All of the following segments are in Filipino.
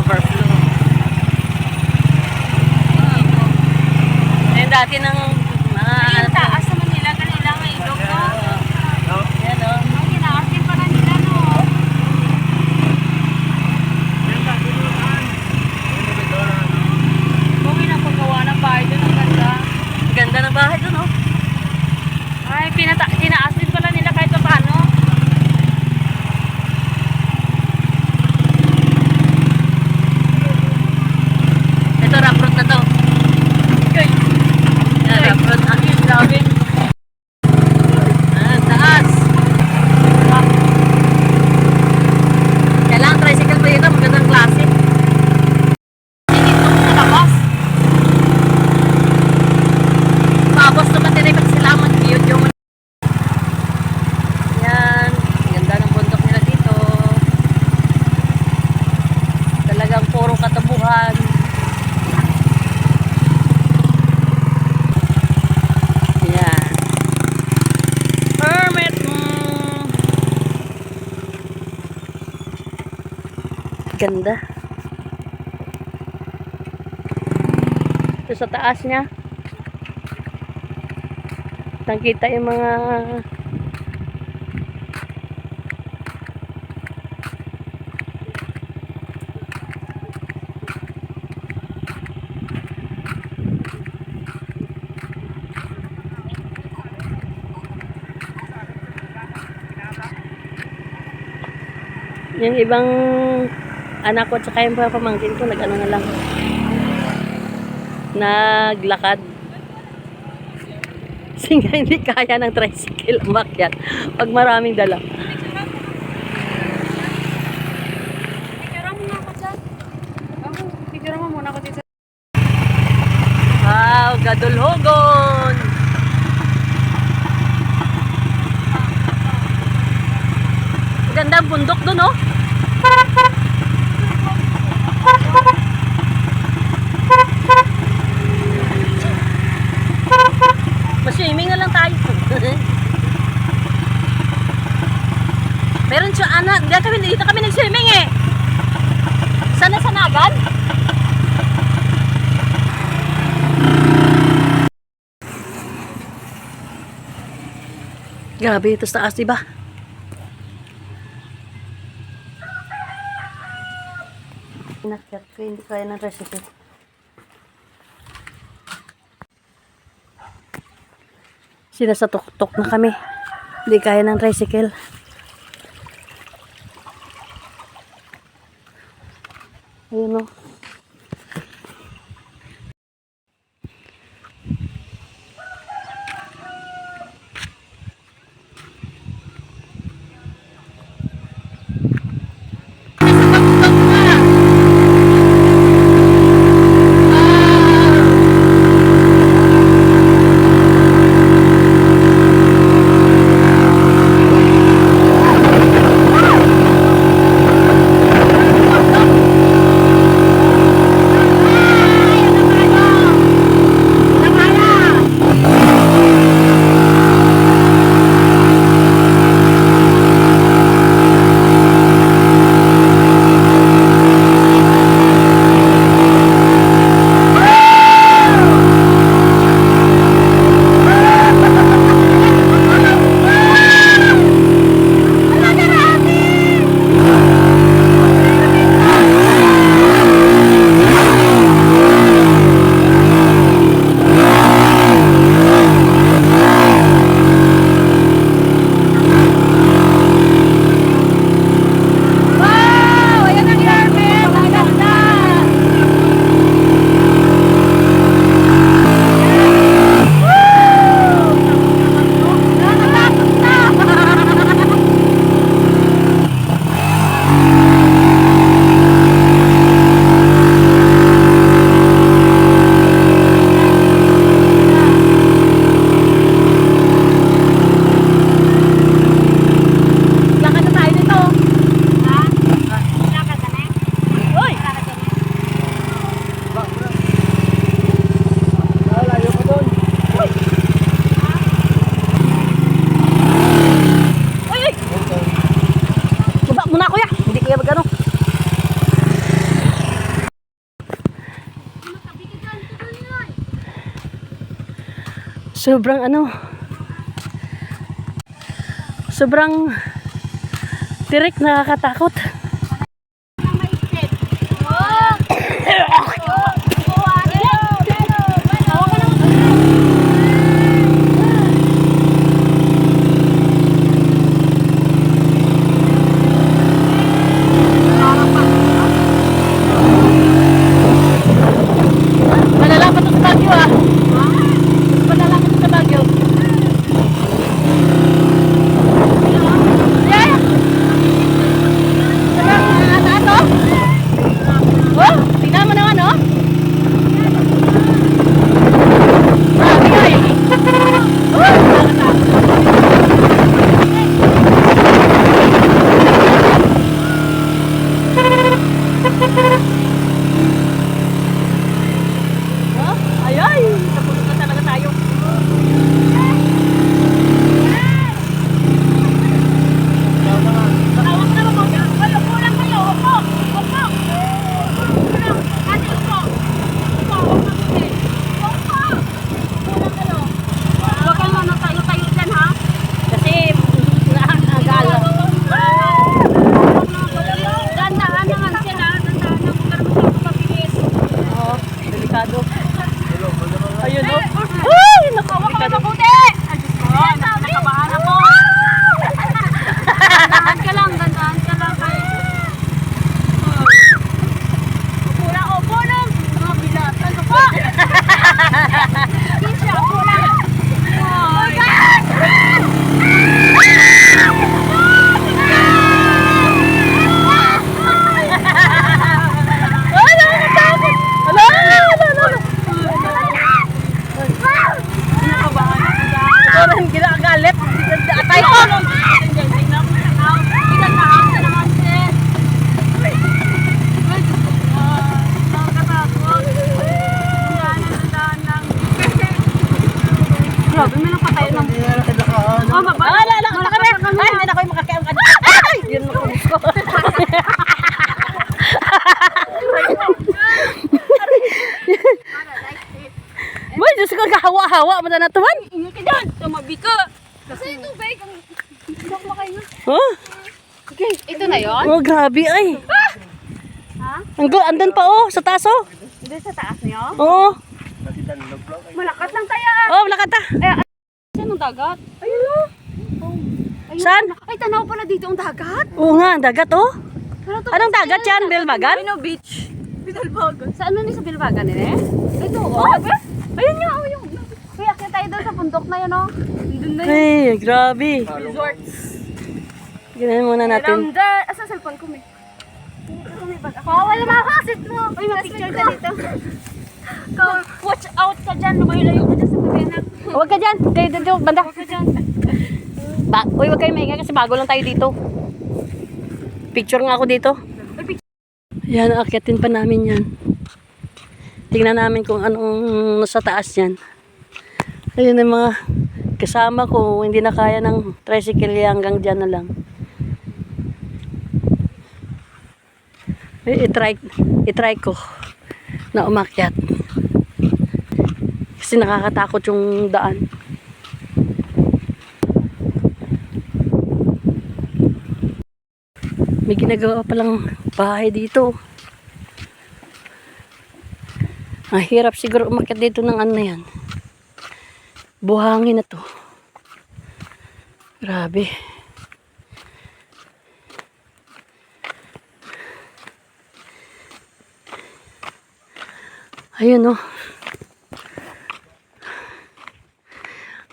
overflow. Ayun dati ng mga Ayun, taas naman nila. Kanila may ilog, no? yan o. Ay, ginaasin pa na nila, no? Kung pinapagawa ng bahay doon, ang ganda. Ang ganda ng bahay doon o. Ay, tinaas din pala nila kahit pa paano. Ito rough road na to. Yan, rough road. Ang grabe. Taas. Kailangan tricycle pa dito. Magandang klase. Sa labas. Tapos ito pati rin sila mag-cute yung yan. Ganda ng bundok nila dito. Talagang puro katabuhan. Yan. Permit. Ganda. Ito sa taas niya. Nakita yung mga yung ibang anak ko at saka yung pamangkin ko nag-ano na lang naglakad. Kasi nga hindi kaya ng tricycle umakyat pag maraming dala. Picture mo muna ako dyan. Picture mo muna ako dito. Wow, Gadulhogon! Ganda ang bundok dun, oh. Maswimming na lang tayo. Meron siya, anak. Dito kami nag-swimming eh. Sana sa Nagan? Grabe, ito sa taas, diba? Inakyat ko, hindi kaya ng recipe. Sila sa tuktok na kami. Hindi kaya ng tricycle. Ayun o. Sobrang ano, sobrang tirik, nakakatakot. Malala pa to sa Baguio ah. Malala pa to sa Baguio. Yeah. Taas oh. Oh, tingnan mo naman oh. Grabe ay. Ay ay, napunod na talaga tayo. Tawag na mo. Ay, upo lang kayo. Upo. Upo. Upo lang. Ate, upo. Upo. Upo. Upo lang kayo. Huwag kang ano tayo dyan ha. Kasi nakakagala. Dandaan naman sila. Dandaan na. Huwag ka naman sa pabilis. Oo, delikado. Ayun o. Uy! Nakawak ka mabuti! Ay, Diyos ko. Nakabahan ako. Dandaan ka lang. Dandaan ka lang. Upo lang. Upo lang. Mga bilatan. Upo! Kisya, upo lang. Ay. Ay, nakakatakot. Ala! Orang ginagalit. Atay ko. Grabe, may napatay ng... Oh, baba. Lalakot na kami. Ay, hindi na ako yung makakiam ka. Ay! Yun mo ko. Boy, Diyos ko, kahawa-hawa. Mata na tuman. Ingat ka dyan. Tumabi ka. Kasi ito, tubig. Ang makayo. Oh, Okay, ito na yon. oh grabe ay. Ha? Andun pa oh, sa taas oh. Doon sa taas niyo? Oo. Malakas lang tayo. Oh, wala ka ta. Saan ang dagat? Ayun o. Ayun, Saan? Ay, tanaw pala dito ang dagat. Oo nga, dagat oh. Ano to? Anong dagat yan, Bilbagan? Ano, beach. Bilbagan. Saan na sa Bilbagan nila? Ito, oh. Ayun nga, oh, yung. Kuya, akit tayo doon sa bundok na yun, oh. Doon na yun. Ay, grabe. Resort. Ginahin muna natin. Asa cellphone ko, may? Wala makakasit mo. Uy, ma-picture ka dito. Watch out ka dyan. Lumayo-layo ka dyan sa pabinak. Huwag ka dyan. Dito, banda. Huwag ka dyan. Uy, huwag kayo maingay kasi bago lang tayo dito. Picture nga ako dito. Yan, akyatin pa namin yan. Tingnan namin kung anong nasa taas yan. Ayun yung mga kasama ko. Hindi na kaya ng tricycle hanggang dyan na lang. I-try ko na umakyat. Kasi nakakatakot yung daan. May ginagawa palang bahay dito. Ang hirap siguro umakyat dito ng ano na yan. Buhangin na to. Grabe. Ayun oh.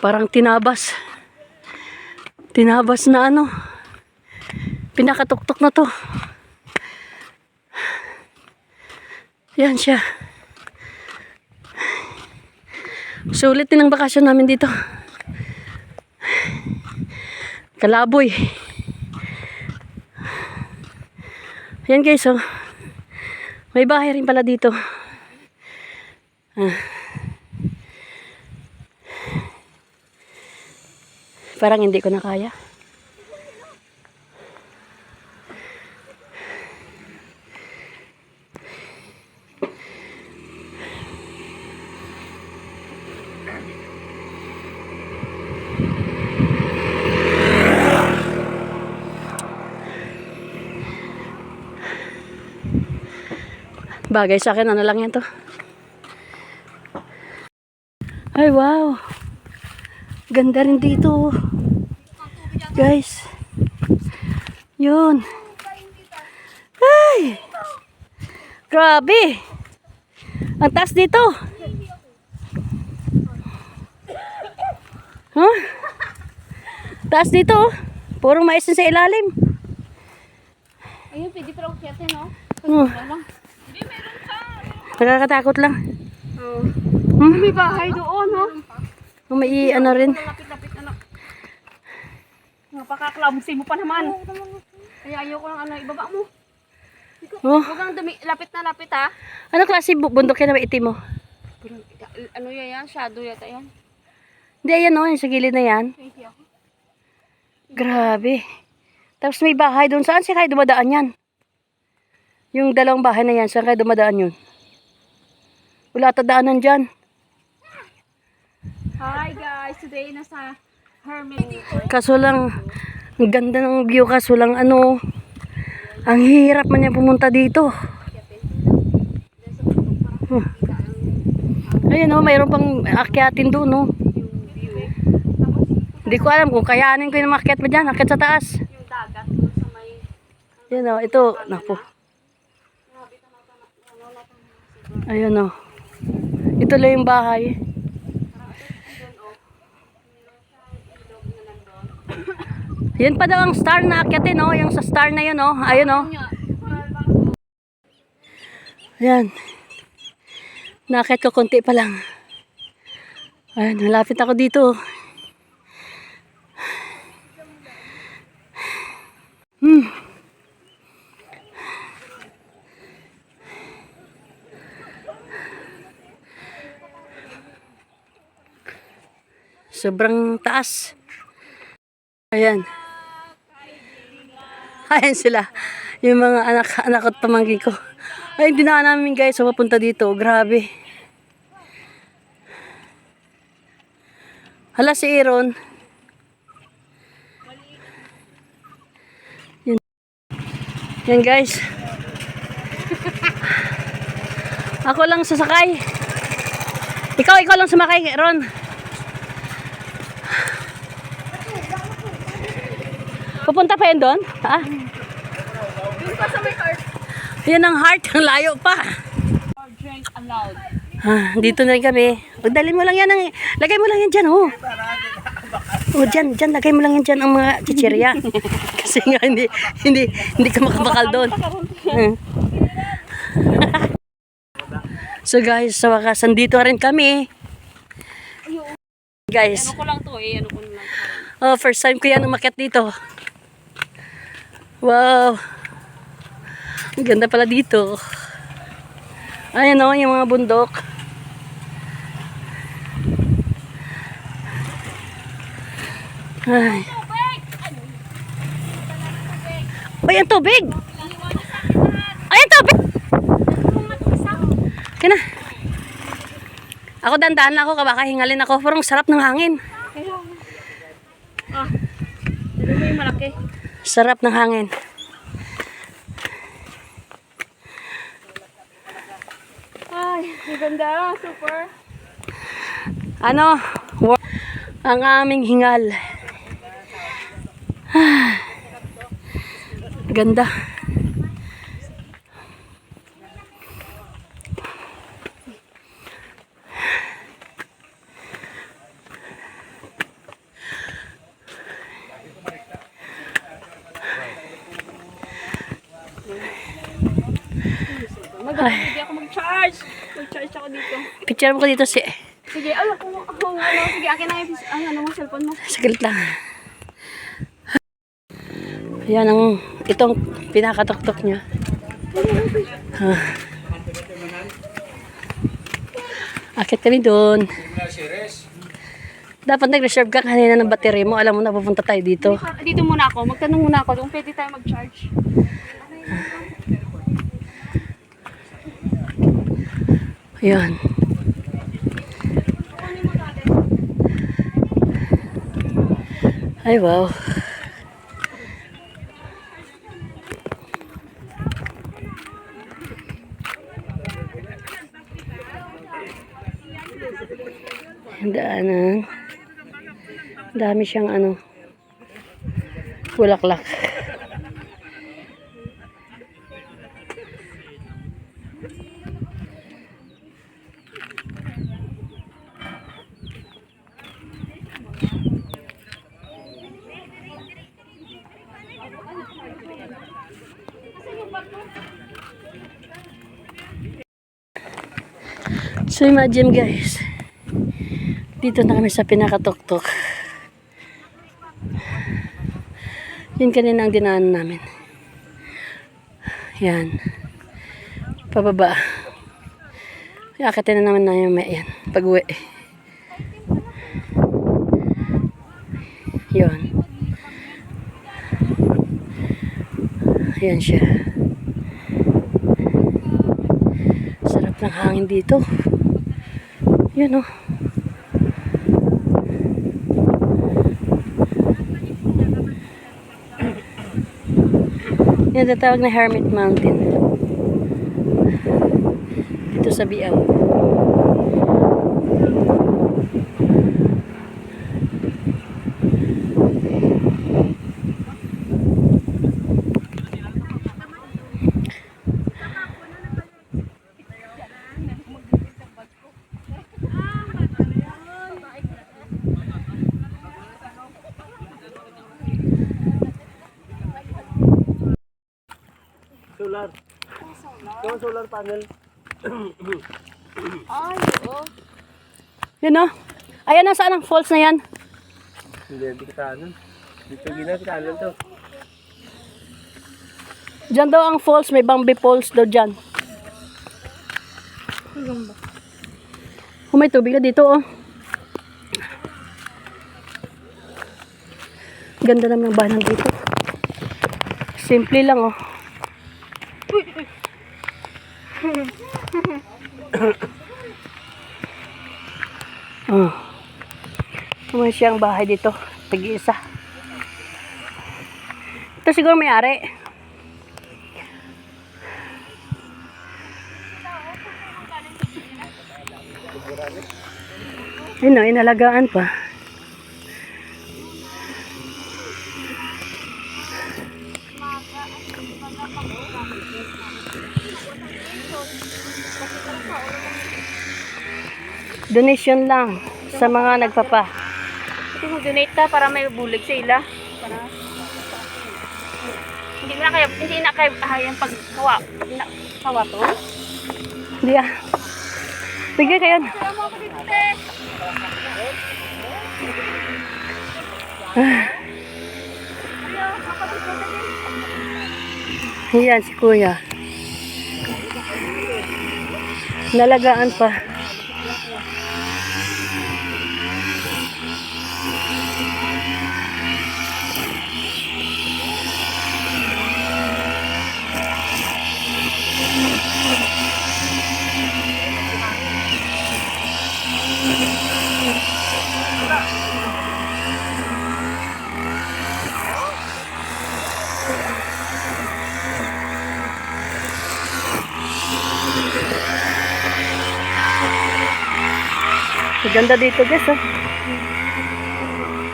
Parang tinabas. Tinabas na ano. Pinakatuktok na to. Yan siya. Sulit din ang bakasyon namin dito. Kalaboy. Yan guys oh. May bahay rin pala dito. Parang hindi ko na kaya. Bagay sa akin, ano lang yan to. Ay, wow. Ganda rin dito. Guys. Yun. Ay. Grabe. Ang taas dito. Huh? Taas dito. Puro mais na sa ilalim. Ayun, pwede pa lang kiyate, no? Oh. Lang. Nakakatakot lang. Oh. Hmm? May bahay doon, no? May ano rin. Lapit-lapit, anak. Napaka-clumsy mo pa naman. Kaya ayoko lang, ibaba mo. Oh. Huwag kang lapit na lapit, ha? Ano klase bundok yan na maitim mo? Ano yan? Shadow yata yan. Hindi, ayan o. Yung sa gilid na yan. Crazy ako. Grabe. Tapos may bahay doon. Saan siya kayo dumadaan yan? Yung dalawang bahay na yan. Saan kayo dumadaan yun? Wala tadaanan dyan. Hi guys, today nasa Hermit. Kaso lang, ang ganda ng view. Kaso lang ano, ang hirap man yan pumunta dito. Ayun o, mayroon pang akyatin doon o. Hindi ko alam kung kayanin ko yung makyat mo dyan. Akyat sa taas. Yung dagat doon sa may... Yun o, ito. Naku. Ayun o. Ito lang yung bahay. Yan pa daw ang star na akyatin o. Yung sa star na yun o. Ayun o. Ayan. Nakit ko konti pa lang. Ayan, malapit ako dito. Sobrang taas. Ayan. Ayan sila. Yung mga anak at pamangkin ko. Ay, dinaan namin guys. So, papunta dito. Grabe. Hala si Aaron. Yan. Yan guys. Ako lang sasakay. Ikaw lang sumakay, Aaron. Pupunta pa yun doon? Ha? Doon pa sa may heart. Yan ang heart. Ang layo pa. Or drink allowed. Dito na rin kami. Dali mo lang yan. Lagay mo lang yan dyan. Oh. Oh, dyan. Lagay mo lang yan dyan ang mga chichirya. Kasi nga hindi ka makabakal doon. So guys, sa wakas, nandito rin kami. Guys. Ano ko lang to eh. Ano ko lang. Oh, first time ko yan umakyat dito. Wow. Ang ganda pala dito. Ayan o, yung mga bundok. Ay. Ay, ang tubig! Ay, ang tubig! Kaya na. Ako dandahan lang ako, baka hingalin ako. Parang sarap ng hangin. Dito mo yung malaki. Sarap ng hangin. Ay, maganda. Super. Ano? Ang aming hingal. Ganda. Hindi ako mag-charge. Mag-charge ako dito. Picture mo ko dito si... Sige, sige, akin na yung cellphone mo. Saglit lang. Ayan ang... Itong pinakatok-tok niya. Akit kami doon. Dapat nag-reserve ka kanina ng battery mo. Alam mo na pupunta tayo dito. Dito muna ako. Magtanong muna ako kung pwede tayo mag-charge. Ayan. Ay, wow. Yung daanan. Dami siyang ano, bulaklak. So imagine guys, dito na kami sa pinakatuktok. Yun kanina ang dinaanan namin. Yan. Pababa. Akitin na naman na yung may yan. Pag-uwi. Yun. Yan siya. Sarap ng hangin dito. Yun oh. Yan tatawag na Hermit Mountain. Dito sa Biao. Solar. Yung solar panel. Ay, oo. Yun oh. Ayan na, saan ang falls na yan? Hindi kita ano. Dito gina kita ano to. Diyan daw ang falls, may Bambi Falls daw dyan. Oh, may tubig na dito oh. Ganda naman ng bahan dito. Simple lang oh. Oh. Naman siyang bahay dito. Tag-iisa. Ito siguro may-ari. Ayun o, inalagaan pa. Donation lang sa mga nagpapa. Ito mag-donate ka para may bulig sa ila. Para hindi na kayo yung pagkawa. Kawa to. Hindi ah. Bigay kayo. Salamat ako dito, te. Ayan si kuya. Nalagaan pa. Ganda dito guys oh.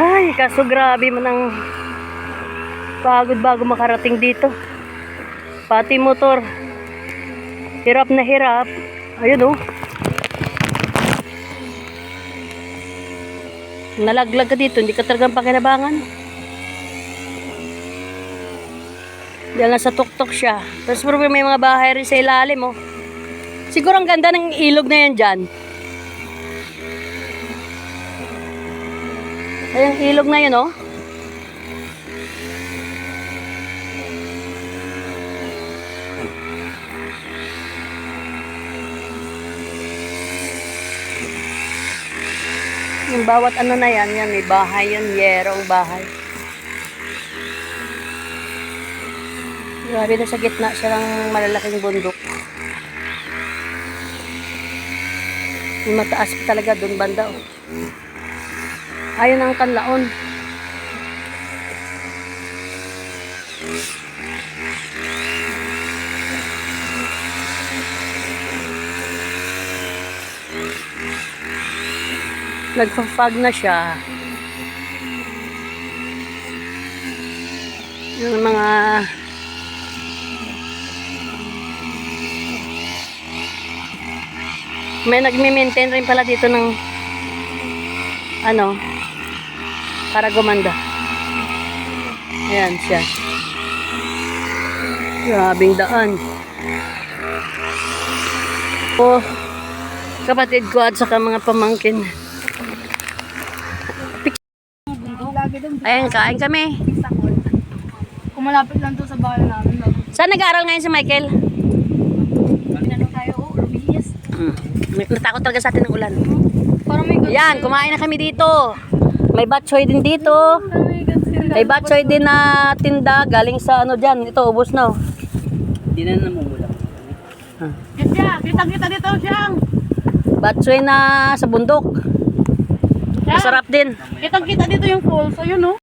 Ay, kaso grabe man ang pagod bago makarating dito. Pati motor. Hirap na hirap. Ayun oh. Nalaglag ka dito, hindi ka talagang pakinabangan. Dahil nasa tuktok siya. Tapos may mga bahay rin sa ilalim oh. Siguro ang ganda ng ilog na yan dyan. Ayun, ilog na yun, oh. Yung bawat ano na yan, may bahay yun, yerong bahay. Grabe na sa gitna siya ng malalaking bundok. Yung mataas pa talaga doon banda, oh. Ayun ang kanlaon. Nagpa-fog na siya. Yung mga may nagme-maintain rin pala dito ng ano para gumanda. Ayan siya. Grabing daan. Oh, kapatid ko at saka mga pamangkin. Lagi doon. Ayan, kain kami. Kung malapit lang to sa bahay namin. Saan nag-aaral ngayon si Michael? Pinano tayo, Rubias. Natakot talaga sa atin ng ulan. Parang may guts. Yan, kumain na kami dito. May batchoy din dito. Parang may guts. May batchoy din na tinda galing sa ano dyan. Ito, ubos na. Hindi na namumula. Kita dito siyang. Batchoy na sa bundok. Masarap din. Kita dito yung falls. Ayun, no?